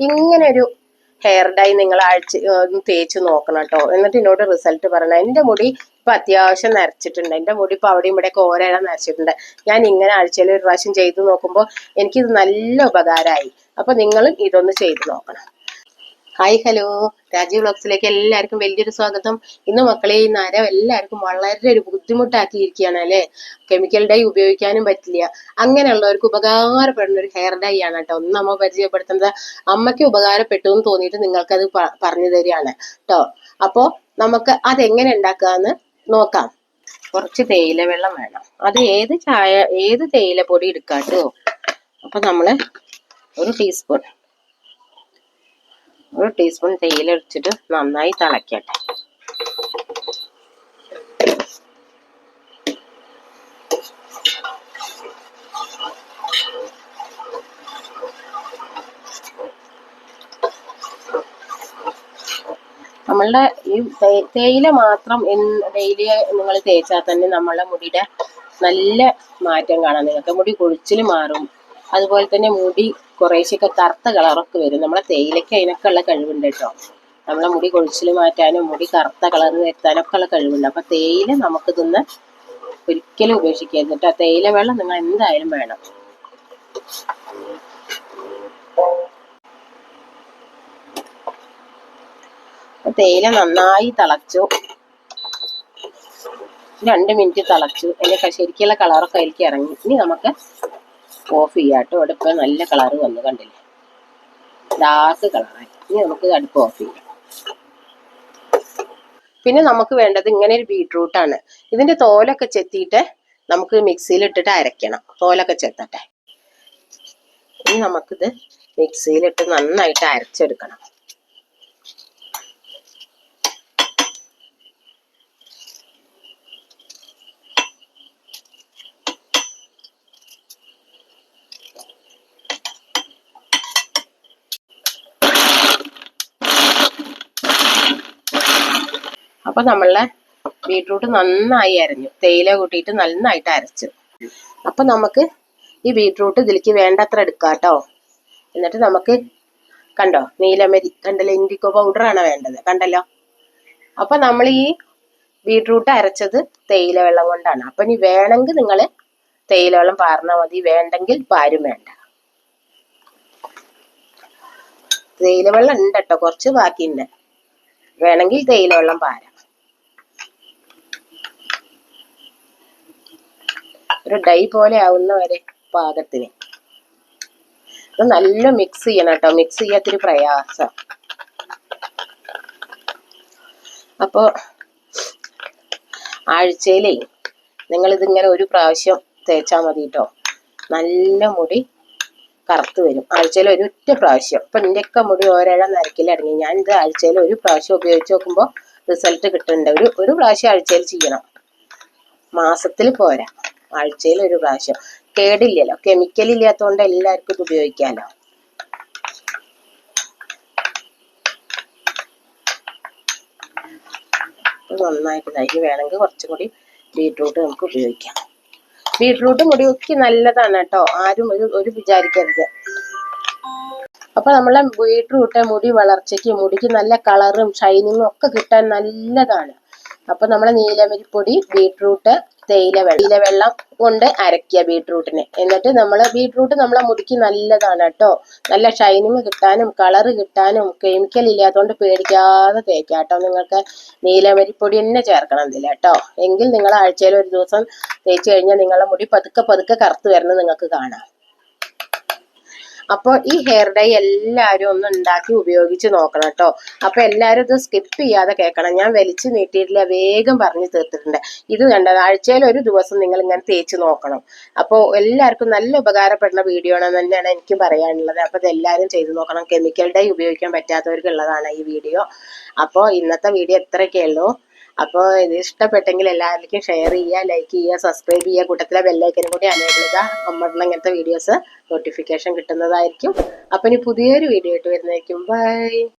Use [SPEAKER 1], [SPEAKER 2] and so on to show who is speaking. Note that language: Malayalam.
[SPEAKER 1] ഇങ്ങനെ ഒരു ഹെയർ ഡൈ നിങ്ങൾ തേച്ച് നോക്കണം കേട്ടോ. എന്നിട്ട് എന്നോട് റിസൾട്ട് പറയണം. എൻ്റെ മുടി ഇപ്പൊ അത്യാവശ്യം നരച്ചിട്ടുണ്ട്. എൻ്റെ മുടി ഇപ്പൊ അവിടെയും ഇവിടെയൊക്കെ ഓരോരം നരച്ചിട്ടുണ്ട്. ഞാൻ ഇങ്ങനെ ആഴ്ചയിൽ ഒരു പ്രാവശ്യം ചെയ്ത് നോക്കുമ്പോൾ എനിക്കിത് നല്ല ഉപകാരമായി. അപ്പൊ നിങ്ങളും ഇതൊന്ന് ചെയ്ത് നോക്കണം. ഹായ് ഹലോ, രാജീവ് വ്ളോഗ്സിലേക്ക് എല്ലാവർക്കും വലിയൊരു സ്വാഗതം. ഇന്ന് മക്കളെ ഈ നരം എല്ലാവർക്കും വളരെ ഒരു ബുദ്ധിമുട്ടാക്കിയിരിക്കുകയാണ് അല്ലെ. കെമിക്കൽ ഡൈ ഉപയോഗിക്കാനും പറ്റില്ല. അങ്ങനെയുള്ളവർക്ക് ഉപകാരപ്പെടുന്ന ഒരു ഹെയർ ഡൈ ആണ് കേട്ടോ ഒന്ന് നമ്മൾ പരിചയപ്പെടുത്തുന്നത്. അമ്മയ്ക്ക് ഉപകാരപ്പെട്ടു എന്ന് തോന്നിയിട്ട് നിങ്ങൾക്കത് പറഞ്ഞു തരികയാണ് കേട്ടോ. അപ്പോ നമുക്ക് അതെങ്ങനെ ഉണ്ടാക്കാന്ന് നോക്കാം. കുറച്ച് തേയില വെള്ളം വേണം. അത് ഏത് തേയില പൊടി എടുക്കാട്ടോ. അപ്പൊ നമ്മള് ഒരു ടീസ്പൂൺ തേയില ഒഴിച്ചിട്ട് നന്നായി തിളക്കട്ടെ. നമ്മളുടെ ഈ തേയില മാത്രം ഡെയിലി നിങ്ങൾ തേച്ചാൽ തന്നെ നമ്മളുടെ മുടിയുടെ നല്ല മാറ്റം കാണാം. നിങ്ങൾക്ക് മുടി കൊഴിച്ചിൽ മാറും. അതുപോലെ തന്നെ മുടി കുറേശ്ശൊക്കെ കറുത്ത കളറൊക്കെ വരും. നമ്മളെ തേയിലയ്ക്ക് അതിനൊക്കെ ഉള്ള കഴിവുണ്ട് കേട്ടോ. നമ്മളെ മുടി കൊഴിച്ചിൽ മാറ്റാനും മുടി കറുത്ത കളർ വരുത്താനൊക്കെ ഉള്ള കഴിവുണ്ട്. അപ്പൊ തേയില നമുക്ക് തിന്ന് ഒരിക്കലും ഉപേക്ഷിക്കരുത് കേട്ടോ. തേയില വെള്ളം നിങ്ങൾ എന്തായാലും വേണം. തേയില നന്നായി തിളച്ചു. 2 മിനിറ്റ് തിളച്ചു. അതിന്റെ ശരിക്കുള്ള കളറൊക്കെ അതിലേക്ക് ഇറങ്ങി. ഇനി നമുക്ക് ഓഫ് ചെയ്യാട്ടോ. അടുപ്പ് നല്ല കളറ് വന്നു, കണ്ടില്ലേ, ഡാർക്ക് കളറായി. ഇനി നമുക്ക് അടുപ്പ് ഓഫ് ചെയ്യാം. പിന്നെ നമുക്ക് വേണ്ടത് ഇങ്ങനെ ഒരു ബീട്രൂട്ടാണ്. ഇതിന്റെ തോലൊക്കെ ചെത്തിയിട്ട് നമുക്ക് മിക്സിയിൽ ഇട്ടിട്ട് അരയ്ക്കണം. തോലൊക്കെ ചെത്തട്ടെ. ഇനി നമുക്കിത് മിക്സിയിലിട്ട് നന്നായിട്ട് അരച്ചെടുക്കണം. അപ്പൊ നമ്മളെ ബീട്രൂട്ട് നന്നായി അരഞ്ഞു. തേയില കൂട്ടിയിട്ട് നന്നായിട്ട് അരച്ചു. അപ്പൊ നമുക്ക് ഈ ബീട്രൂട്ട് ഇതിലേക്ക് വേണ്ടത്ര എടുക്കാട്ടോ. എന്നിട്ട് നമുക്ക് കണ്ടോ, നീലമരി കണ്ടല്ലോ, ഇൻഡിഗോ പൗഡറാണ് വേണ്ടത്, കണ്ടല്ലോ. അപ്പൊ നമ്മൾ ഈ ബീട്രൂട്ട് അരച്ചത് തേയില വെള്ളം കൊണ്ടാണ്. അപ്പൊ ഇനി വേണമെങ്കിൽ നിങ്ങൾ തേയില വെള്ളം പാർന്നാൽ മതി, വേണ്ടെങ്കിൽ പാരും വേണ്ട. തേയില വെള്ളം ഉണ്ട് കേട്ടോ, കുറച്ച് ബാക്കിയുണ്ട്. വേണമെങ്കിൽ തേയില വെള്ളം പാരാം. ഒരു ഡൈ പോലെ ആവുന്ന വരെ പാകത്തിന്. ഇത് നല്ല മിക്സ് ചെയ്യണം കേട്ടോ. മിക്സ് ചെയ്യാത്തൊരു പ്രയാസം. അപ്പോ ആഴ്ചയിലേ നിങ്ങൾ ഇതിങ്ങനെ ഒരു പ്രാവശ്യം തേച്ചാൽ മതി കേട്ടോ. നല്ല മുടി കറുത്ത് വരും. ആഴ്ചയിൽ ഒരൊറ്റ പ്രാവശ്യം. ഇപ്പൊ നിന്റെയൊക്കെ മുടി ഓരോരം നരക്കിലടങ്ങി. ഞാൻ ഇത് ആഴ്ചയിൽ ഒരു പ്രാവശ്യം ഉപയോഗിച്ച് നോക്കുമ്പോൾ റിസൾട്ട് കിട്ടുന്നുണ്ട്. ഒരു പ്രാവശ്യം ആഴ്ചയിൽ ചെയ്യണം, മാസത്തിൽ പോരാ. ആഴ്ചയിൽ ഒരു പ്രാവശ്യം. കേടില്ലല്ലോ, കെമിക്കൽ ഇല്ലാത്തതുകൊണ്ട് എല്ലാവർക്കും ഇത് ഉപയോഗിക്കാമല്ലോ. നന്നായിട്ട് ഇതായി. വേണമെങ്കിൽ കുറച്ചും കൂടി ബീട്രൂട്ട് നമുക്ക് ഉപയോഗിക്കാം. ബീട്രൂട്ട് മുടിക്ക് നല്ലതാണ് കേട്ടോ. ആരും ഒരു വിചാരിക്കരുത്. അപ്പൊ നമ്മളെ ബീട്രൂട്ട് മുടി വളർച്ചയ്ക്ക്, മുടിക്ക് നല്ല കളറും ഷൈനിങ്ങും ഒക്കെ കിട്ടാൻ നല്ലതാണ്. അപ്പൊ നമ്മളെ നീലമരിപ്പൊടി, ബീട്രൂട്ട്, തേയില വെള്ളം കൊണ്ട് അരയ്ക്കുക ബീട്രൂട്ടിനെ. എന്നിട്ട് ബീട്രൂട്ട് നമ്മളെ മുടിക്ക് നല്ലതാണ് കേട്ടോ. നല്ല ഷൈനിങ് കിട്ടാനും കളറ് കിട്ടാനും കെമിക്കൽ ഇല്ലാത്തതുകൊണ്ട് പേടിക്കാതെ തേക്കാം കേട്ടോ. നിങ്ങൾക്ക് നീലമരിപ്പൊടി തന്നെ ചേർക്കണം ഇതിൽ കേട്ടോ. എങ്കിൽ നിങ്ങൾ ആഴ്ചയിൽ ഒരു ദിവസം തേച്ച് കഴിഞ്ഞാൽ നിങ്ങളുടെ മുടി പതുക്കെ കറുത്ത് വരുന്നത് നിങ്ങൾക്ക് കാണാം. അപ്പോൾ ഈ ഹെയർ ഡൈ എല്ലാവരും ഒന്ന് ഉണ്ടാക്കി ഉപയോഗിച്ച് നോക്കണം കേട്ടോ. അപ്പൊ എല്ലാവരും ഇത് സ്കിപ്പ് ചെയ്യാതെ കേൾക്കണം. ഞാൻ വലിച്ചു നീട്ടിയിട്ടില്ല, വേഗം പറഞ്ഞു തീർത്തിട്ടുണ്ട്. ഇത് കണ്ടത് ആഴ്ചയിൽ ഒരു ദിവസം നിങ്ങൾ ഇങ്ങനെ തേച്ച് നോക്കണം. അപ്പോൾ എല്ലാവർക്കും നല്ല ഉപകാരപ്പെടുന്ന വീഡിയോ ആണെന്ന് തന്നെയാണ് എനിക്ക് പറയാനുള്ളത്. അപ്പൊ ഇതെല്ലാവരും ചെയ്ത് നോക്കണം. കെമിക്കൽ ഡൈ ഉപയോഗിക്കാൻ പറ്റാത്തവർക്കുള്ളതാണ് ഈ വീഡിയോ. അപ്പോൾ ഇന്നത്തെ വീഡിയോ എത്രയൊക്കെ ഉള്ളൂ. അപ്പോൾ ഇത് ഇഷ്ടപ്പെട്ടെങ്കിൽ എല്ലാവർക്കും ഷെയർ ചെയ്യുക, ലൈക്ക് ചെയ്യുക, സബ്സ്ക്രൈബ് ചെയ്യുക. കൂട്ടത്തിലെ ബെല്ലൈക്കനും കൂടി അനേബിൾ ചെയ്യുക. നമ്മളുടെ ഇങ്ങനത്തെ വീഡിയോസ് നോട്ടിഫിക്കേഷൻ കിട്ടുന്നതായിരിക്കും. അപ്പം ഇനി പുതിയൊരു വീഡിയോ ആയിട്ട് വരുന്നതായിരിക്കും. ബൈ.